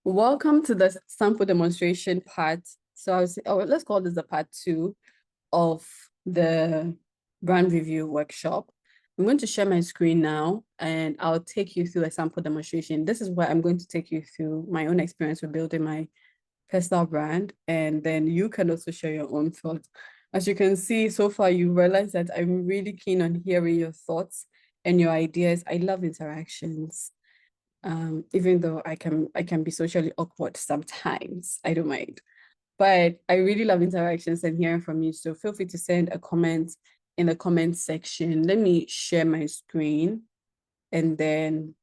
Welcome to the sample demonstration part. So I was, let's call this the part 2 of the brand review workshop. I'm going to share my screen now and I'll take you through a sample demonstration. This is where I'm going to take you through my own experience with building my personal brand, and then you can also share your own thoughts. As you can see, so far you realize that I'm really keen on hearing your thoughts and your ideas. I love interactions. Even though I can be socially awkward sometimes, I don't mind. But I really love interactions and hearing from you. So feel free to send a comment in the comment section. Let me share my screen and then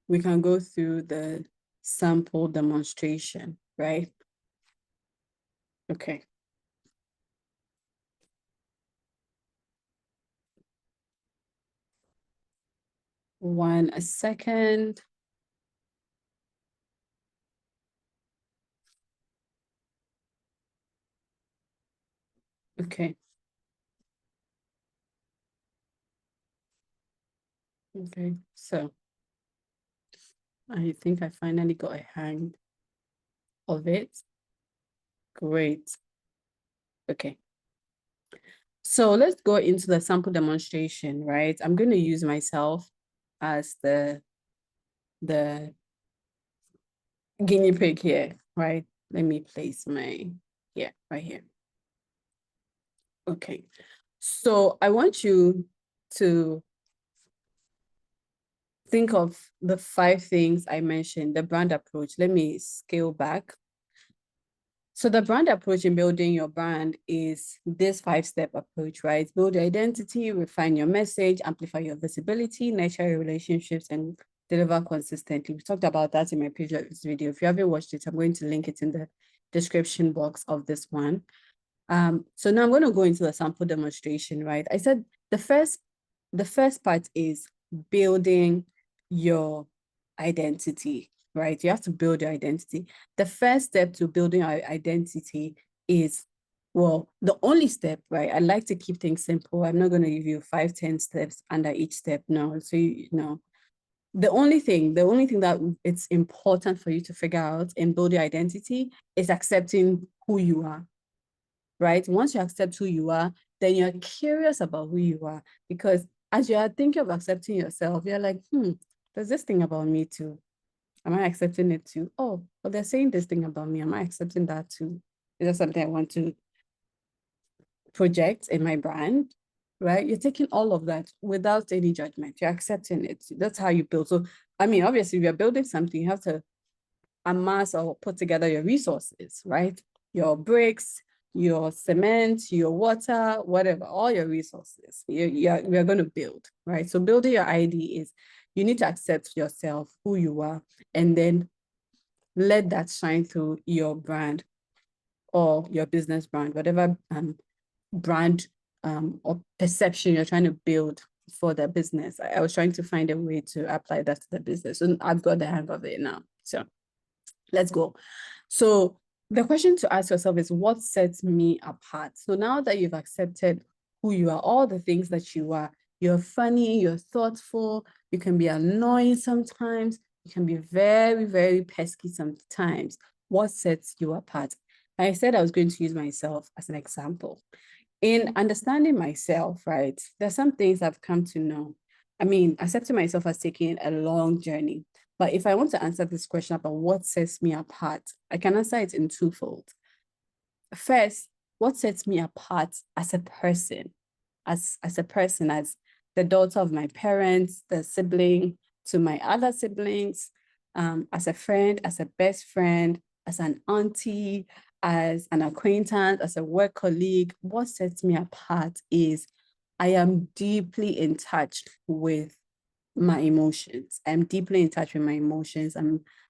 we can go through the sample demonstration, right? Okay. A second. Okay. Okay, so I think I finally got a hang of it. Great. Okay. So let's go into the sample demonstration, right? I'm going to use myself as the guinea pig here, right? Let me place my, yeah, right here. Okay. So I want you to think of the 5 things I mentioned, the brand approach. Let me scale back. So the brand approach in building your brand is this 5-step approach, right? Build your identity, refine your message, amplify your visibility, nurture your relationships, and deliver consistently. We talked about that in my previous video. If you haven't watched it, I'm going to link it in the description box of this one. So now I'm going to go into the sample demonstration, right? I said the first part is building your identity, right? You have to build your identity. The first step to building our identity is, well, the only step, right? I like to keep things simple. I'm not going to give you 5, 10 steps under each step. No. So, the only thing that it's important for you to figure out and build your identity is accepting who you are, right? Once you accept who you are, then you're curious about who you are, because as you are thinking of accepting yourself, you're like, there's this thing about me too. Am I accepting it too? Oh, well, they're saying this thing about me. Am I accepting that too? Is that something I want to project in my brand? Right? You're taking all of that without any judgment. You're accepting it. That's how you build. So, I mean, obviously, if you're building something, you have to amass or put together your resources, right? Your bricks, your cement, your water, whatever, all your resources you're going to build, right? So building your ID is you need to accept yourself, who you are, and then let that shine through your brand or your business brand, whatever brand or perception you're trying to build for the business. I was trying to find a way to apply that to the business, and I've got the hang of it now. So let's go. So the question to ask yourself is, what sets me apart? So now that you've accepted who you are, all the things that you are, you're funny, you're thoughtful, you can be annoying sometimes, you can be very, very pesky sometimes. What sets you apart? I said I was going to use myself as an example. In understanding myself, right, there's some things I've come to know. I mean, accepting myself has taken a long journey. But if I want to answer this question about what sets me apart, I can answer it in twofold. First, what sets me apart as a person, as the daughter of my parents, the sibling to my other siblings, as a friend, as a best friend, as an auntie, as an acquaintance, as a work colleague. What sets me apart is I am deeply in touch with my emotions. I'm deeply in touch with my emotions.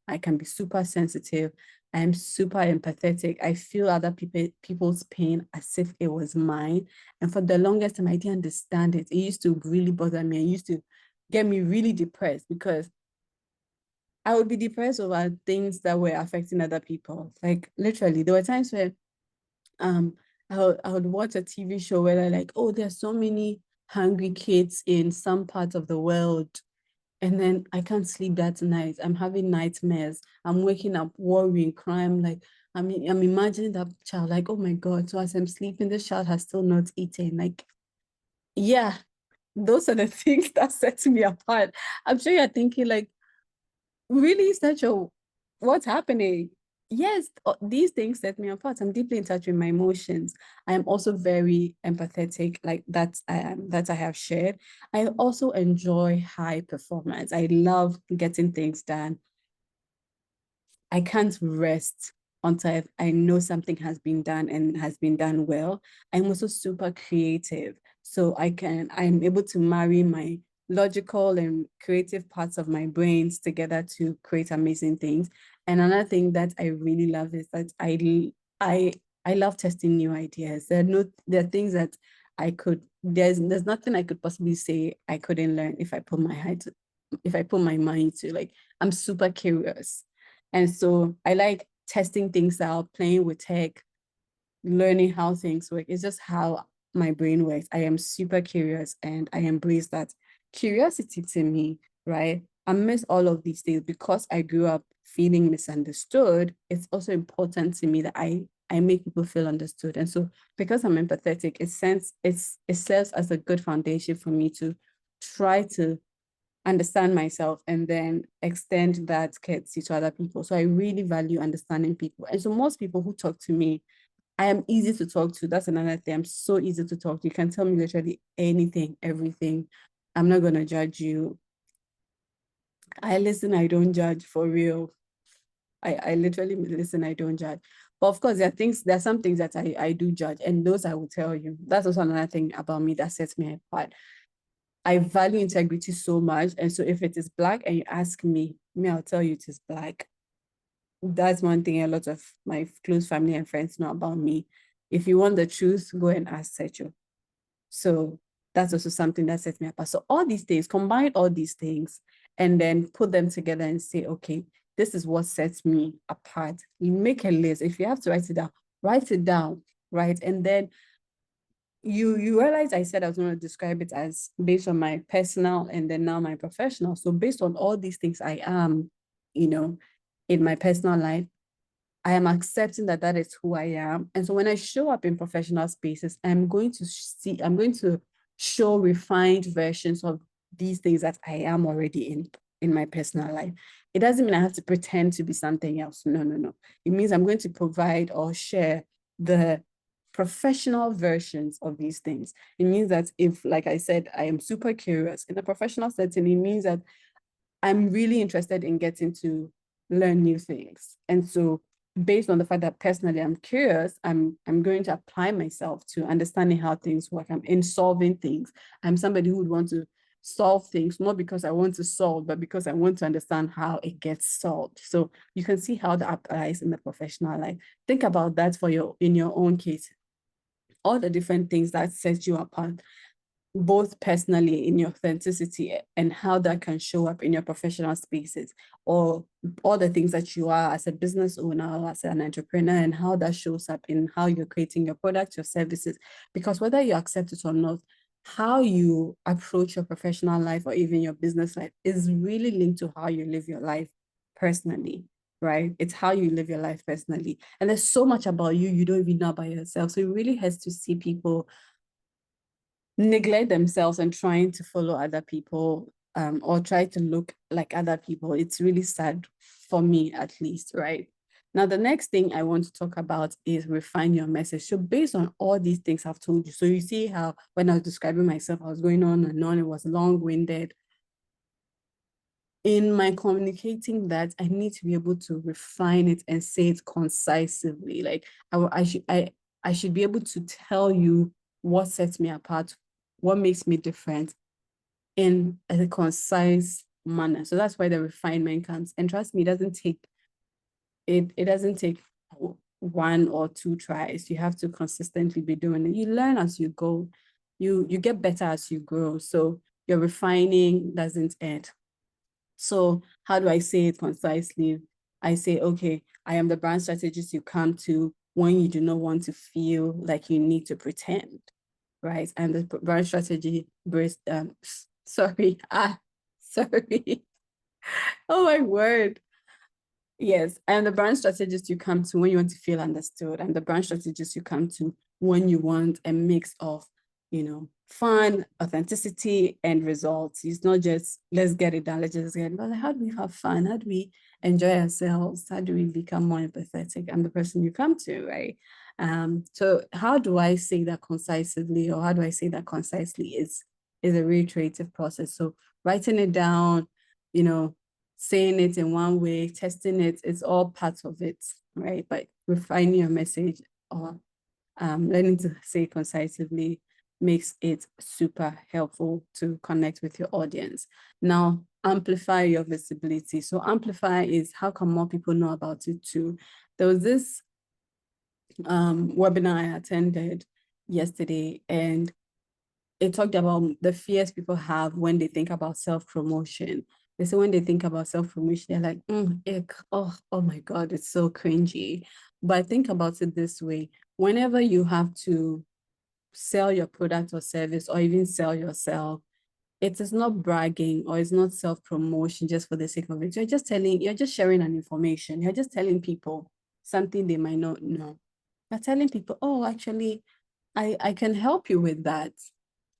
I can be super sensitive. I'm super empathetic. I feel other people's pain as if it was mine. And for the longest time, I didn't understand it. It used to really bother me. It used to get me really depressed because I would be depressed over things that were affecting other people. Like literally, there were times where I would watch a TV show where they're like, oh, there's so many hungry kids in some parts of the world, And then I can't sleep that night. I'm having nightmares. I'm waking up worrying, crying. Like, I'm imagining that child, like, oh my God. So as I'm sleeping, this child has still not eaten. Like, yeah, those are the things that set me apart. I'm sure you're thinking, like, really, Satchel, what's happening? Yes, these things set me apart. I'm deeply in touch with my emotions. I am also very empathetic, like that I have shared. I also enjoy high performance. I love getting things done. I can't rest until I know something has been done and has been done well. I'm also super creative. So I'm able to marry my logical and creative parts of my brains together to create amazing things. And another thing that I really love is that I I love testing new ideas. There are things that there's nothing I could possibly say I couldn't learn if I put my mind to. Like, I'm super curious. And so I like testing things out, playing with tech, learning how things work. It's just how my brain works. I am super curious and I embrace that curiosity to me, right? Amidst all of these things, because I grew up feeling misunderstood, it's also important to me that I make people feel understood. And so because I'm empathetic, it serves as a good foundation for me to try to understand myself and then extend that courtesy to other people. So I really value understanding people. And so most people who talk to me, I am easy to talk to. That's another thing. I'm so easy to talk to. You can tell me literally anything, everything. I'm not gonna judge you. I listen, I don't judge, for real. I literally listen, I don't judge. But of course, there are some things that I do judge, and those I will tell you. That's also another thing about me that sets me apart. I value integrity so much. And so if it is black and you ask me, I'll tell you it is black. That's one thing a lot of my close family and friends know about me. If you want the truth, go and ask Secho. So that's also something that sets me apart. So all these things, combine all these things and then put them together and say, okay, this is what sets me apart. You make a list. If you have to write it down, right? And then you realize I said I was going to describe it as based on my personal and then now my professional. So based on all these things I am, you know, in my personal life, I am accepting that that is who I am. And so when I show up in professional spaces, I'm going to show refined versions of these things that I am already in my personal life. It doesn't mean I have to pretend to be something else. No, no, no. It means I'm going to provide or share the professional versions of these things. It means that if, like I said, I am super curious in a professional setting, it means that I'm really interested in getting to learn new things. And so based on the fact that personally I'm curious, I'm going to apply myself to understanding how things work. I'm in solving things. I'm somebody who would want to solve things, not because I want to solve, but because I want to understand how it gets solved. So you can see how that applies in the professional life. Think about that in your own case, all the different things that set you apart, both personally in your authenticity and how that can show up in your professional spaces, or all the things that you are as a business owner or as an entrepreneur, and how that shows up in how you're creating your products, your services. Because whether you accept it or not, how you approach your professional life or even your business life is really linked to how you live your life personally, right? It's how you live your life personally. And there's so much about you don't even know about yourself. So it really has to see people neglect themselves and trying to follow other people, or try to look like other people. It's really sad, for me at least, right? Now, the next thing I want to talk about is refine your message. So based on all these things I've told you, so you see how when I was describing myself, I was going on and on, it was long-winded. In my communicating that, I need to be able to refine it and say it concisely. Like I should be able to tell you what sets me apart, what makes me different in a concise manner. So that's why the refinement comes. And trust me, it doesn't take one or two tries. You have to consistently be doing it. You learn as you go. You get better as you grow. So your refining doesn't end. So how do I say it concisely? I say, okay, I am the brand strategist you come to when you do not want to feel like you need to pretend, right? And the brand strategy based, Sorry. Oh my word. Yes, and the brand strategist you come to when you want to feel understood, and the brand strategist you come to when you want a mix of, fun, authenticity, and results. It's not just let's get it done, let's just get it. But like, how do we have fun? How do we enjoy ourselves? How do we become more empathetic? I'm the person you come to, right? So how do I say that concisely, or how do I say that concisely is a reiterative process. So writing it down, saying it in one way, testing it, it's all part of it, right? But refining your message or learning to say concisely makes it super helpful to connect with your audience. Now, amplify your visibility. So amplify is how can more people know about it too. There was this webinar I attended yesterday, and it talked about the fears people have when they think about self-promotion. They say when they think about self-promotion, they're like, ick, oh my God, it's so cringy. But think about it this way. Whenever you have to sell your product or service, or even sell yourself, it is not bragging or it's not self-promotion just for the sake of it. You're just sharing an information. You're just telling people something they might not know. You're telling people, oh, actually, I can help you with that,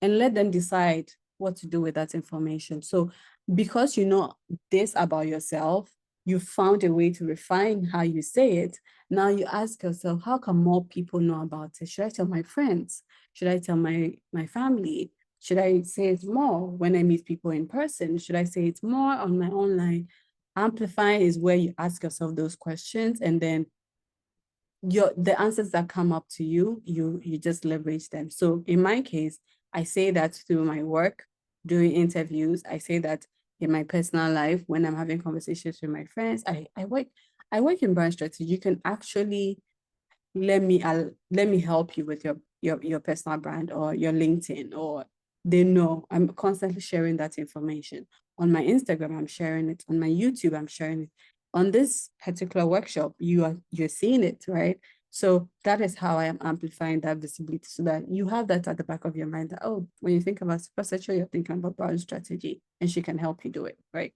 and let them decide what to do with that information. So because you know this about yourself, you found a way to refine how you say it. Now you ask yourself, how can more people know about it? Should I tell my friends? Should I tell my family? Should I say it more when I meet people in person? Should I say it more on my online? Amplify is where you ask yourself those questions, and then the answers that come up to you, you just leverage them. So in my case, I say that through my work, doing interviews. I say that in my personal life when I'm having conversations with my friends. I work in brand strategy. You can actually let me help you with your personal brand or your LinkedIn, or they know I'm constantly sharing that information. On my Instagram, I'm sharing it. On my YouTube, I'm sharing it. On this particular workshop, you're seeing it, right? So that is how I am amplifying that visibility, so that you have that at the back of your mind that, oh, when you think about superstructure, you're thinking about brand strategy, and she can help you do it, right?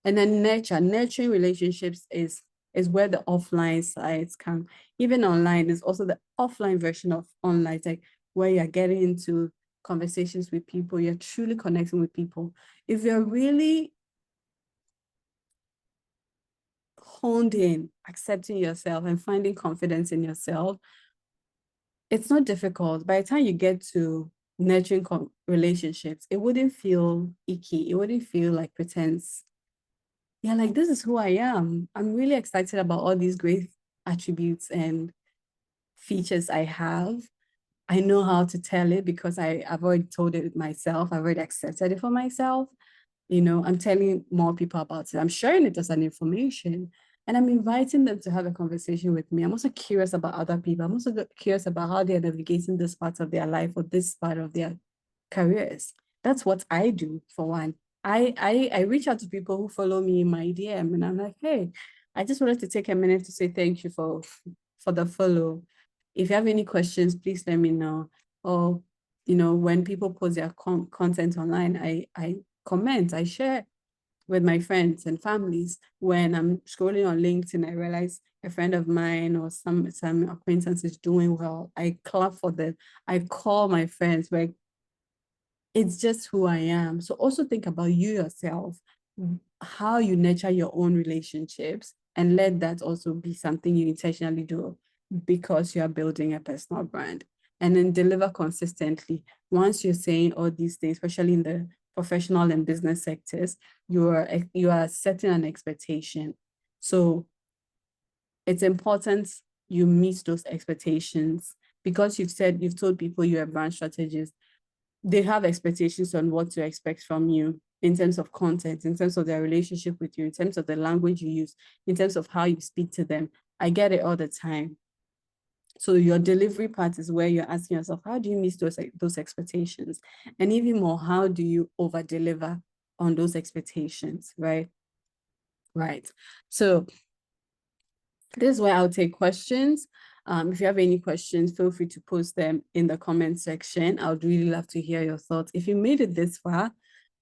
And then nurturing relationships is where the offline sides come. Even online, there's also the offline version of online, like where you're getting into conversations with people, you're truly connecting with people. If you're really honed in, accepting yourself and finding confidence in yourself, it's not difficult. By the time you get to nurturing relationships, it wouldn't feel icky. It wouldn't feel like pretense. Yeah, like this is who I am. I'm really excited about all these great attributes and features I have. I know how to tell it because I've already told it myself. I've already accepted it for myself. I'm telling more people about it. I'm sharing it as an information, and I'm inviting them to have a conversation with me. I'm also curious about other people. I'm also curious about how they're navigating this part of their life or this part of their careers. That's what I do, for one. I reach out to people who follow me in my DM, and I'm like, hey, I just wanted to take a minute to say thank you for the follow. If you have any questions, please let me know. Or, when people post their content online, I comment, I share with my friends and families. When I'm scrolling on LinkedIn, I realize a friend of mine or some acquaintance is doing well. I clap for them. I call my friends, like, it's just who I am. So also think about you yourself, how you nurture your own relationships, and let that also be something you intentionally do because you are building a personal brand. And then deliver consistently. Once you're saying all these things, especially in the professional and business sectors, you are setting an expectation. So it's important you meet those expectations, because you've told people you're a brand strategist. They have expectations on what to expect from you in terms of content, in terms of their relationship with you, in terms of the language you use, in terms of how you speak to them. I get it all the time. So your delivery part is where you're asking yourself, how do you meet those expectations? And even more, how do you over deliver on those expectations, right? Right. So this is where I'll take questions. If you have any questions, feel free to post them in the comment section. I would really love to hear your thoughts. If you made it this far,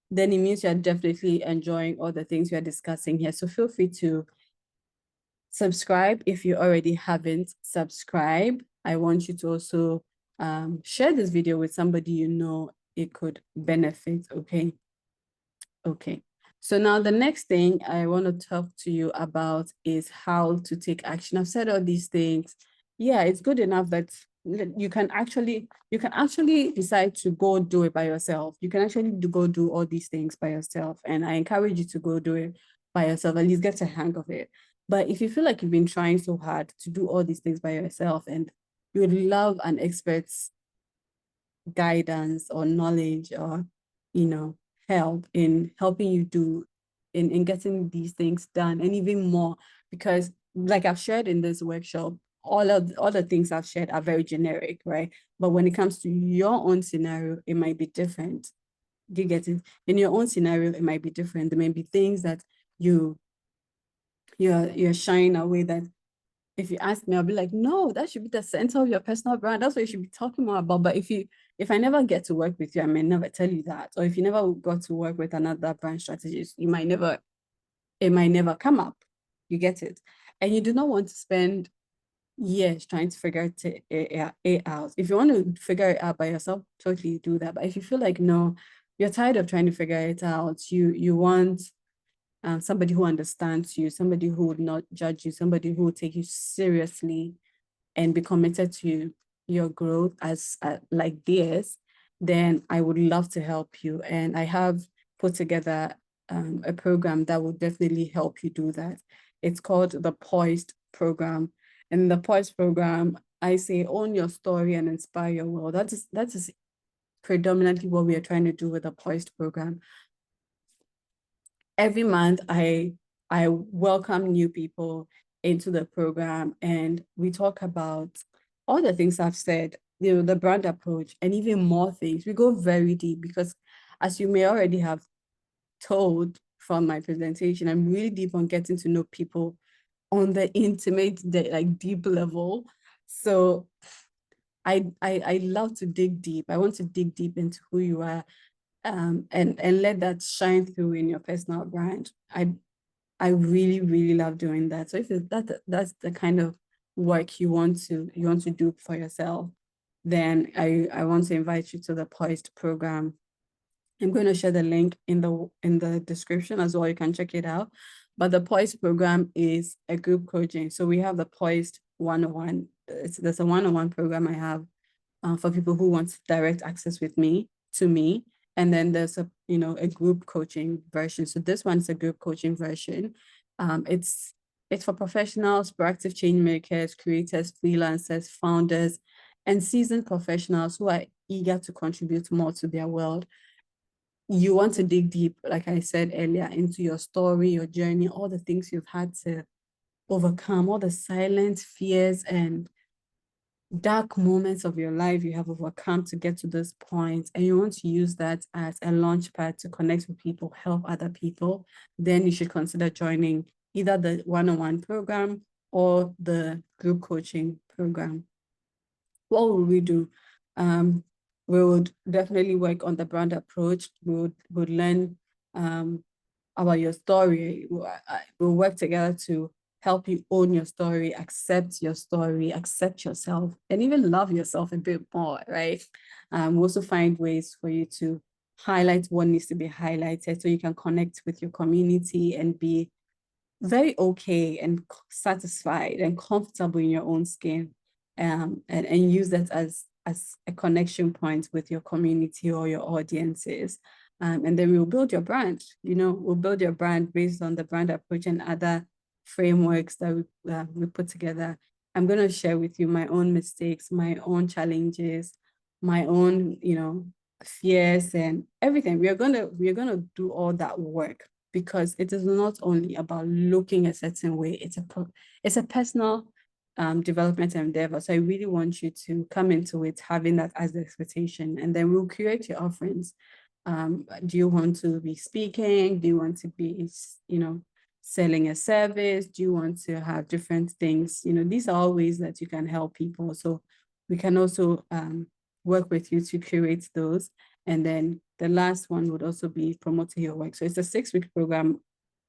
then it means you're definitely enjoying all the things we are discussing here. So feel free to subscribe if you already haven't subscribed. I want you to also share this video with somebody you know it could benefit. Okay. Okay. So now the next thing I want to talk to you about is how to take action. I've said all these things. Yeah, it's good enough that you can actually decide to go do it by yourself. You can actually go do all these things by yourself. And I encourage you to go do it by yourself, at least get a hang of it. But if you feel like you've been trying so hard to do all these things by yourself and you would love an expert's guidance or knowledge or, help in helping you do in getting these things done and even more, because like I've shared in this workshop, all the things I've shared are very generic, right? But when it comes to your own scenario, it might be different. Do you get it? In your own scenario, it might be different. There may be things that you're shying away that if you ask me, I'll be like, no, that should be the center of your personal brand. That's what you should be talking more about. But if I never get to work with you, I may never tell you that. Or if you never got to work with another brand strategist, it might never come up. You get it? And you do not want to spend years trying to figure it out. If you want to figure it out by yourself, totally do that. But if you feel like, no, you're tired of trying to figure it out, you want somebody who understands you, somebody who would not judge you, somebody who will take you seriously and be committed to your growth as like this, then I would love to help you. And I have put together a program that will definitely help you do that. It's called the Poised Program. And the Poised Program, I say own your story and inspire your world. That is predominantly what we are trying to do with the Poised Program. Every month I welcome new people into the program and we talk about all the things I've said, the brand approach and even more things. We go very deep because, as you may already have told from my presentation, I'm really deep on getting to know people on the intimate, like deep level. So I love to dig deep. I want to dig deep into who you are, and let that shine through in your personal brand. I really, really love doing that. So if that's the kind of work you want to do for yourself, then I want to invite you to the Poised program. I'm going to share the link in the description as well. You can check it out. But the Poised program is a group coaching. So we have the Poised 101. There's a 101 program I have for people who want direct access with me to me. And then there's a group coaching version. So this one's a group coaching version. It's for professionals, proactive change makers, creators, freelancers, founders, and seasoned professionals who are eager to contribute more to their world. You want to dig deep, like I said earlier, into your story, your journey, all the things you've had to overcome, all the silent fears and dark moments of your life you have overcome to get to this point, and you want to use that as a launch pad to connect with people, help other people, then you should consider joining either the one-on-one program or the group coaching program. What will we do? We would definitely work on the brand approach. We would learn about your story. We'll work together to help you own your story, accept yourself, and even love yourself a bit more, right? We also find ways for you to highlight what needs to be highlighted so you can connect with your community and be very okay and satisfied and comfortable in your own skin, and use that as a connection point with your community or your audiences. And then we'll build your brand. We'll build your brand based on the brand approach and other frameworks that we put together. I'm going to share with you my own mistakes, my own challenges, my own, fears and everything. We're going to do all that work, because it is not only about looking a certain way, it's a personal development endeavor. So I really want you to come into it having that as the expectation, and then we'll create your offerings. Do you want to be speaking? Do you want to be, selling a service? Do you want to have different things? These are all ways that you can help people. So we can also work with you to curate those. And then the last one would also be promoting your work. So it's a 6-week program,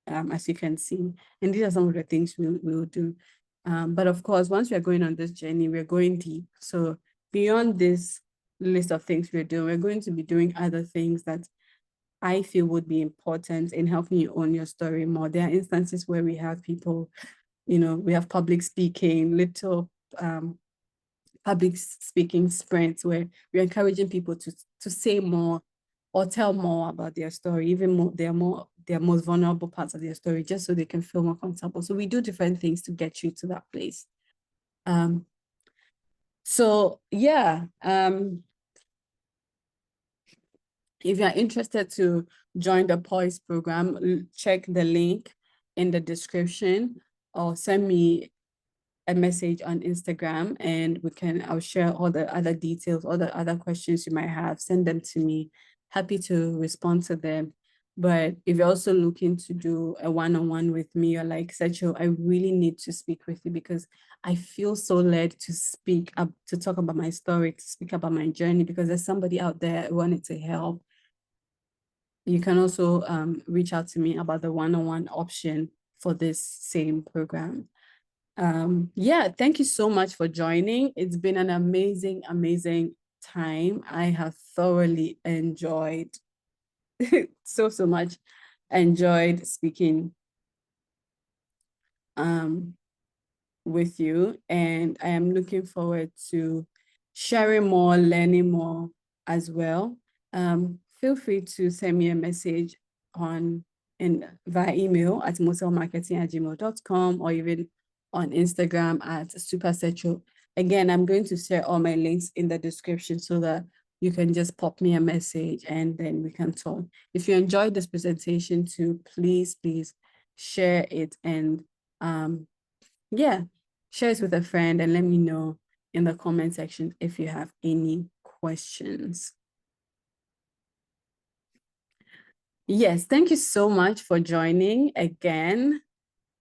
as you can see. And these are some of the things we'll do. But of course, once we're going on this journey, we're going deep. So beyond this list of things we're doing, we're going to be doing other things that I feel would be important in helping you own your story more. There are instances where we have people, we have public speaking, little public speaking sprints where we're encouraging people to say more or tell more about their story, even more their most vulnerable parts of their story, just so they can feel more comfortable. So we do different things to get you to that place. So yeah, if you're interested to join the Poise program, check the link in the description or send me a message on Instagram and I'll share all the other details, all the other questions you might have, send them to me. Happy to respond to them. But if you're also looking to do a one-on-one with me, or like, Secho, I really need to speak with you because I feel so led to speak up, to talk about my story, to speak about my journey, because there's somebody out there who wanted to help. You can also reach out to me about the one-on-one option for this same program. Yeah, thank you so much for joining. It's been an amazing, amazing time. I have thoroughly enjoyed so much enjoyed speaking with you, and I am looking forward to sharing more, learning more as well. Feel free to send me a message via email at moselmarketing@gmail.com, or even on Instagram at supersetro. Again, I'm going to share all my links in the description so that you can just pop me a message and then we can talk. If you enjoyed this presentation too, please share it, and yeah, share it with a friend and let me know in the comment section if you have any questions. Yes, thank you so much for joining again.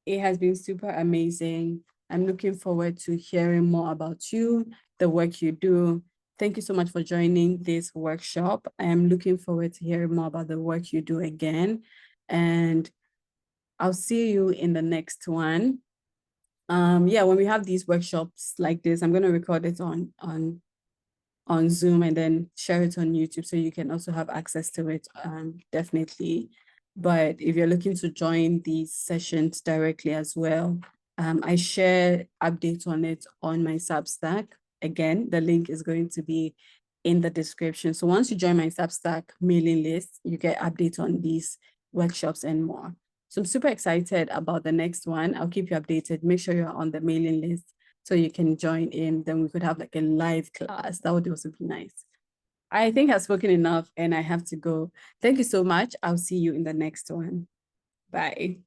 It has been super amazing. I'm looking forward to hearing more about you, the work you do. Thank you so much for joining this workshop. I am looking forward to hearing more about the work you do again. And I'll see you in the next one. Yeah, when we have these workshops like this, I'm going to record it on Zoom and then share it on YouTube so you can also have access to it, definitely. But if you're looking to join these sessions directly as well, I share updates on it on my Substack. Again, the link is going to be in the description. So once you join my Substack mailing list, you get updates on these workshops and more. So I'm super excited about the next one. I'll keep you updated. Make sure you're on the mailing list so you can join in. Then we could have like a live class. That would also be nice. I think I've spoken enough and I have to go. Thank you so much. I'll see you in the next one. Bye.